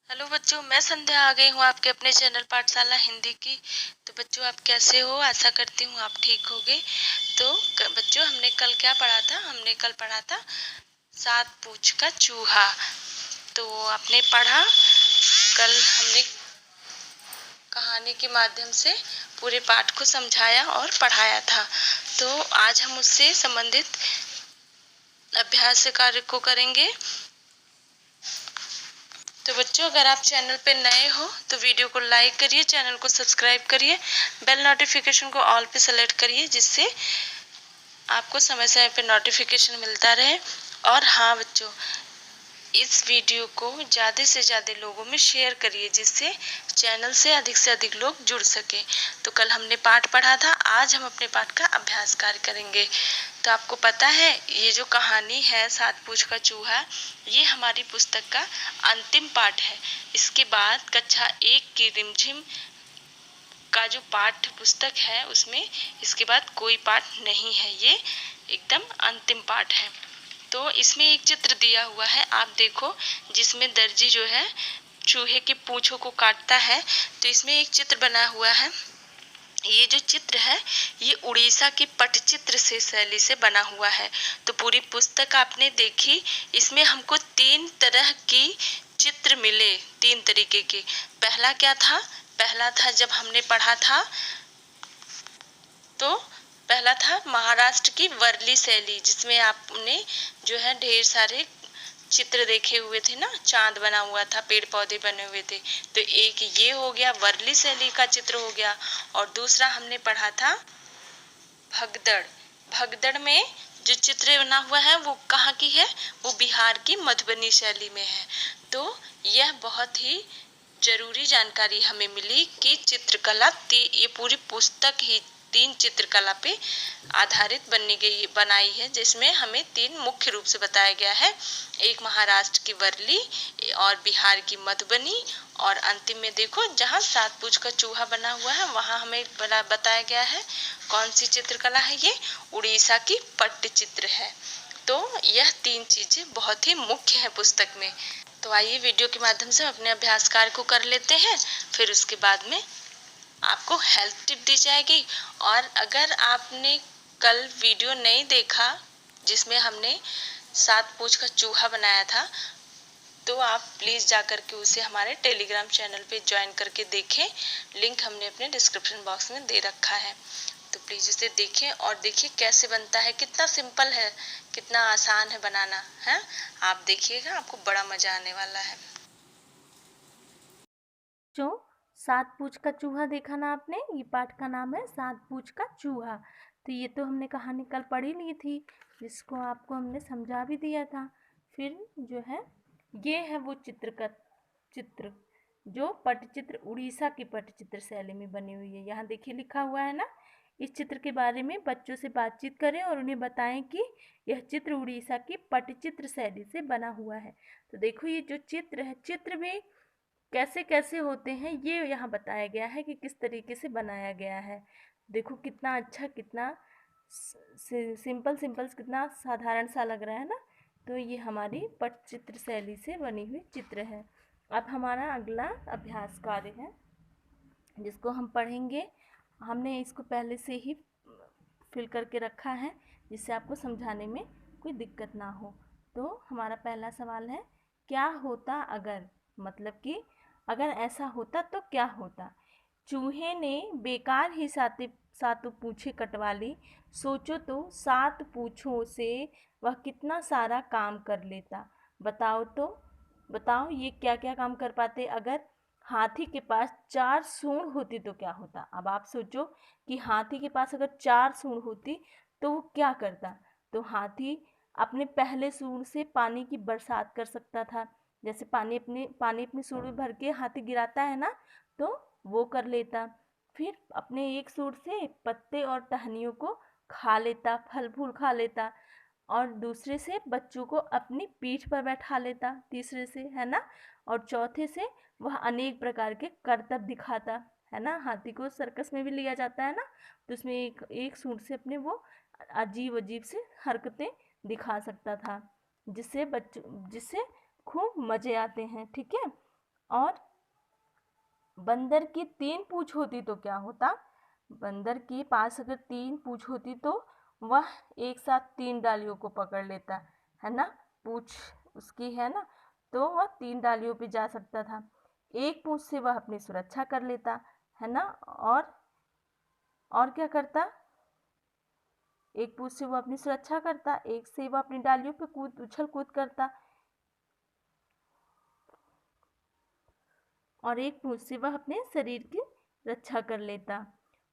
Hello बच्चों, मैं संध्या आ गई हूँ आपके अपने चैनल पाठशाला हिंदी की। तो बच्चों, आप कैसे हो? आशा करती हूँ आप ठीक होगे। तो बच्चों, हमने कल क्या पढ़ा था? हमने कल पढ़ा था 7 पूंछ का चूहा। तो आपने पढ़ा? कल हमने कहानी के माध्यम से पूरे पाठ को समझाया और पढ़ाया था। तो आज हम उससे संबंधित अभ्यास कार्य को करेंगे। तो बच्चों, अगर आप चैनल पे नए हो तो वीडियो को लाइक करिए, चैनल को सब्सक्राइब करिए, बेल नोटिफिकेशन को ऑल पे सेलेक्ट करिए, जिससे आपको समय समय पे नोटिफिकेशन मिलता रहे। और हाँ बच्चों, इस वीडियो को ज़्यादा से ज़्यादा लोगों में शेयर करिए, जिससे चैनल से अधिक लोग जुड़ सके। तो कल हमने पाठ पढ़ा था, आज हम अपने पाठ का अभ्यास कार्य करेंगे। तो आपको पता है, ये जो कहानी है 7 पूंछ का चूहा, ये हमारी पुस्तक का अंतिम पाठ है। इसके बाद कक्षा 1 की रिमझिम का जो पाठ्य पुस्तक है उसमें इसके बाद कोई पाठ नहीं है, ये एकदम अंतिम पाठ है। तो इसमें एक चित्र दिया हुआ है, आप देखो, जिसमें दर्जी जो है चूहे की पूंछों को काटता है। तो इसमें एक चित्र बना हुआ है। ये जो चित्र है ये उड़ीसा की पटचित्र से शैली से बना हुआ है। तो पूरी पुस्तक आपने देखी, इसमें हमको 3 तरह की चित्र मिले, 3 तरीके के। पहला क्या था? पहला था जब हमने पढ़ा था, तो पहला था महाराष्ट्र की वर्ली शैली, जिसमें आपने जो है ढेर सारे चित्र देखे हुए थे ना, चांद बना हुआ था, पेड़ पौधे बने हुए थे। तो एक ये हो गया, वर्ली शैली का चित्र हो गया। और दूसरा हमने पढ़ा था भगदड़। भगदड़ में जो चित्र बना हुआ है वो कहाँ की है? वो बिहार की मधुबनी शैली में है। तो यह बहुत ही जरूरी जानकारी हमें मिली कि चित्रकला ये पूरी पुस्तक ही 3 चित्रकला पे आधारित बनाई है, जिसमें हमें 3 मुख्य रूप से बताया गया है। एक महाराष्ट्र की वर्ली, और बिहार की मधुबनी, और अंतिम में देखो जहाँ 7 पूंछ का चूहा बना हुआ है वहाँ हमें बताया गया है कौन सी चित्रकला है? ये उड़ीसा की पट्टचित्र है। तो यह 3 चीजें बहुत ही मुख्य है पुस्तक में। तो आइए वीडियो के माध्यम से अपने अभ्यास कार्य को कर लेते हैं, फिर उसके बाद में आपको हेल्थ टिप दी जाएगी। और अगर आपने कल वीडियो नहीं देखा जिसमें हमने 7 पूंछ का चूहा बनाया था, तो आप प्लीज़ जा कर के उसे हमारे टेलीग्राम चैनल पे ज्वाइन करके देखें। लिंक हमने अपने डिस्क्रिप्शन बॉक्स में दे रखा है। तो प्लीज़ उसे देखें और देखिए कैसे बनता है, कितना सिंपल है, कितना आसान है बनाना है। आप देखिएगा, आपको बड़ा मज़ा आने वाला है। जो 7 पूंछ का चूहा देखा ना आपने, ये पाठ का नाम है 7 पूंछ का चूहा। तो ये तो हमने कहानी कल पढ़ी ली थी, जिसको आपको हमने समझा भी दिया था। फिर जो है ये है वो चित्र जो पटचित्र उड़ीसा की पटचित्र शैली में बनी हुई है। यहाँ देखिए लिखा हुआ है ना। इस चित्र के बारे में बच्चों से बातचीत करें और उन्हें बताएं कि यह चित्र उड़ीसा की पटचित्र शैली से बना हुआ है। तो देखो ये जो चित्र है, चित्र में कैसे कैसे होते हैं ये यहाँ बताया गया है कि किस तरीके से बनाया गया है। देखो कितना अच्छा, कितना सिंपल सिंपल, कितना साधारण सा लग रहा है ना। तो ये हमारी पटचित्र शैली से बनी हुई चित्र है। अब हमारा अगला अभ्यास कार्य है जिसको हम पढ़ेंगे। हमने इसको पहले से ही फिल करके रखा है, जिससे आपको समझाने में कोई दिक्कत ना हो। तो हमारा पहला सवाल है, क्या होता अगर, मतलब कि अगर ऐसा होता तो क्या होता। चूहे ने बेकार ही सातों पूछे कटवा ली। सोचो तो 7 पूछों से वह कितना सारा काम कर लेता। बताओ तो, बताओ ये क्या क्या काम कर पाते अगर हाथी के पास 4 सूंड होती तो क्या होता। अब आप सोचो कि हाथी के पास अगर 4 सूंड होती तो वो क्या करता। तो हाथी अपने पहले सूंड से पानी की बरसात कर सकता था। जैसे पानी अपनी सूंड में भर के हाथी गिराता है ना, तो वो कर लेता। फिर अपने एक सूंड से पत्ते और टहनियों को खा लेता, फल फूल खा लेता। और दूसरे से बच्चों को अपनी पीठ पर बैठा लेता, तीसरे से, है ना। और चौथे से वह अनेक प्रकार के करतब दिखाता, है ना। हाथी को सर्कस में भी लिया जाता है ना, तो उसमें एक एक सूंड से अपने वो अजीब अजीब से हरकतें दिखा सकता था, जिससे खूब मज़े आते हैं। ठीक है। और बंदर की 3 पूँछ होती तो क्या होता? बंदर के पास अगर 3 पूँछ होती तो वह एक साथ 3 डालियों को पकड़ लेता, है ना? पूँछ उसकी है ना, तो वह 3 डालियों पे जा सकता था। एक पूँछ से वह अपनी सुरक्षा कर लेता, है ना? और क्या करता? एक पूँछ से वह अपनी सुरक्षा करता, एक से वह अपनी डालियों पे उछल कूद करता, और एक पूँछ से वह अपने शरीर की रक्षा कर लेता।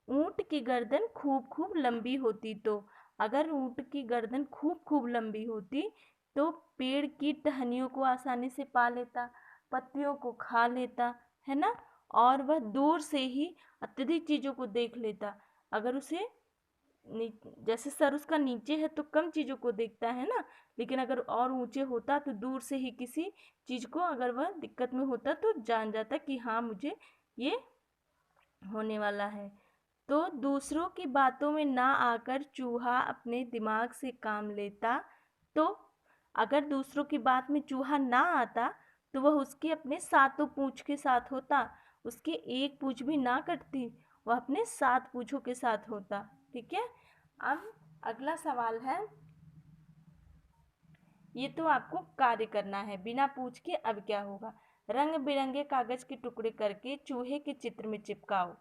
ऊँट की गर्दन खूब खूब लंबी होती तो, अगर ऊँट की गर्दन खूब खूब लंबी होती तो पेड़ की टहनियों को आसानी से पा लेता, पत्तियों को खा लेता, है ना? और वह दूर से ही अत्यधिक चीज़ों को देख लेता। अगर उसे जैसे सर उसका नीचे है तो कम चीज़ों को देखता है ना, लेकिन अगर और ऊंचे होता तो दूर से ही किसी चीज़ को, अगर वह दिक्कत में होता तो जान जाता कि हाँ मुझे ये होने वाला है। तो दूसरों की बातों में ना आकर चूहा अपने दिमाग से काम लेता। तो अगर दूसरों की बात में चूहा ना आता तो वह उसके अपने सातों पूँछ के साथ होता, उसकी एक पूँछ भी ना कटती, वह अपने 7 पूँछों के साथ होता। ठीक है। अब अगला सवाल है, ये तो आपको कार्य करना है बिना पूछ के। अब क्या होगा? रंग बिरंगे कागज के टुकड़े करके चूहे के चित्र में चिपकाओ।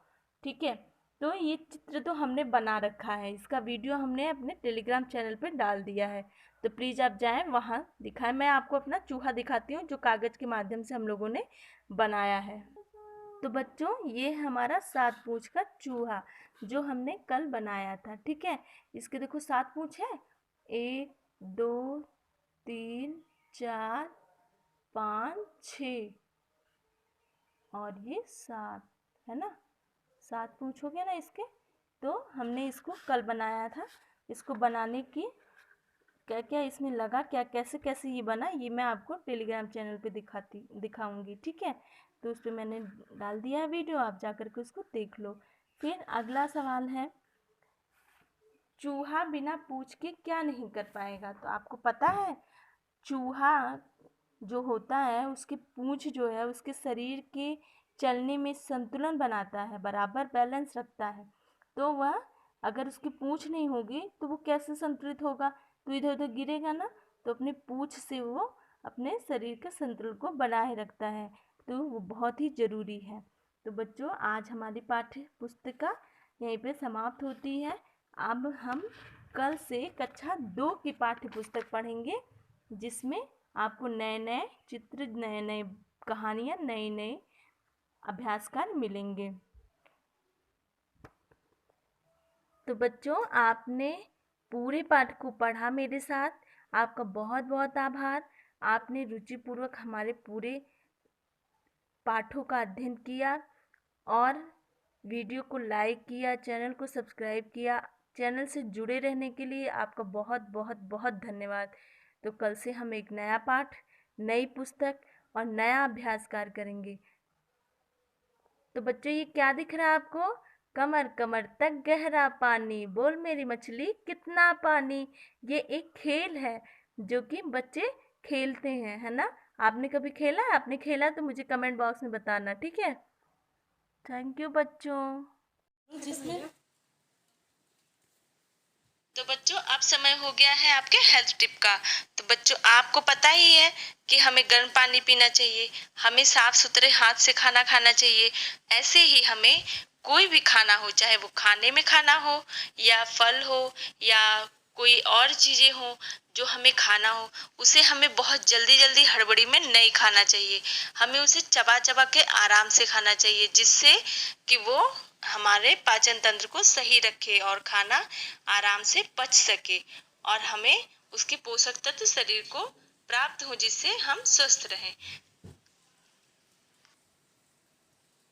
ठीक है। तो ये चित्र तो हमने बना रखा है, इसका वीडियो हमने अपने टेलीग्राम चैनल पे डाल दिया है, तो प्लीज़ आप जाएं वहाँ दिखाएं। मैं आपको अपना चूहा दिखाती हूँ जो कागज के माध्यम से हम लोगों ने बनाया है। तो बच्चों ये हमारा 7 पूँछ का चूहा जो हमने कल बनाया था। ठीक है। इसके देखो 7 पूँछ है, 1 2 3 4 5 6 और ये 7, है ना? 7 पूँछ हो गया ना इसके। तो हमने इसको कल बनाया था। इसको बनाने की क्या क्या इसमें लगा, क्या कैसे कैसे ये बना, ये मैं आपको टेलीग्राम चैनल पे दिखाऊंगी। ठीक है। तो उस पर मैंने डाल दिया है वीडियो, आप जाकर के उसको देख लो। फिर अगला सवाल है, चूहा बिना पूँछ के क्या नहीं कर पाएगा? तो आपको पता है चूहा जो होता है उसकी पूँछ जो है उसके शरीर के चलने में संतुलन बनाता है, बराबर बैलेंस रखता है। तो वह अगर उसकी पूँछ नहीं होगी तो वो कैसे संतुलित होगा? तो इधर उधर गिरेगा ना। तो अपने पूँछ से वो अपने शरीर के संतुलन को बनाए रखता है, तो वो बहुत ही ज़रूरी है। तो बच्चों आज हमारी पाठ्य पुस्तिका यहीं पे समाप्त होती है। अब हम कल से कक्षा 2 की पाठ्य पुस्तक पढ़ेंगे, जिसमें आपको नए नए चित्र, नए नए कहानियाँ, नए नए अभ्यासकार मिलेंगे। तो बच्चों आपने पूरे पाठ को पढ़ा मेरे साथ, आपका बहुत बहुत आभार। आपने रुचिपूर्वक हमारे पूरे पाठों का अध्ययन किया और वीडियो को लाइक किया, चैनल को सब्सक्राइब किया। चैनल से जुड़े रहने के लिए आपका बहुत बहुत बहुत धन्यवाद। तो कल से हम एक नया पाठ, नई पुस्तक और नया अभ्यासकार करेंगे। तो बच्चों ये क्या दिख रहा है आपको? कमर कमर तक गहरा पानी, बोल मेरी मछली कितना पानी। ये एक खेल है जो कि बच्चे खेलते हैं, है ना? आपने कभी खेला है? आपने खेला तो मुझे कमेंट बॉक्स में बताना। ठीक है। थैंक यू बच्चों। जिसमें तो बच्चों अब समय हो गया है आपके हेल्थ टिप का। तो बच्चों आपको पता ही है कि हमें गर्म पानी पीना चाहिए, हमें साफ सुथरे हाथ से खाना खाना चाहिए। ऐसे ही हमें कोई भी खाना हो, चाहे वो खाने में खाना हो या फल हो या कोई और चीजें हो जो हमें खाना हो, उसे हमें बहुत जल्दी जल्दी हड़बड़ी में नहीं खाना चाहिए। हमें उसे चबा चबा के आराम से खाना चाहिए, जिससे कि वो हमारे पाचन तंत्र को सही रखे और खाना आराम से पच सके और हमें उसके पोषक तत्व शरीर को प्राप्त हो, जिससे हम स्वस्थ रहें।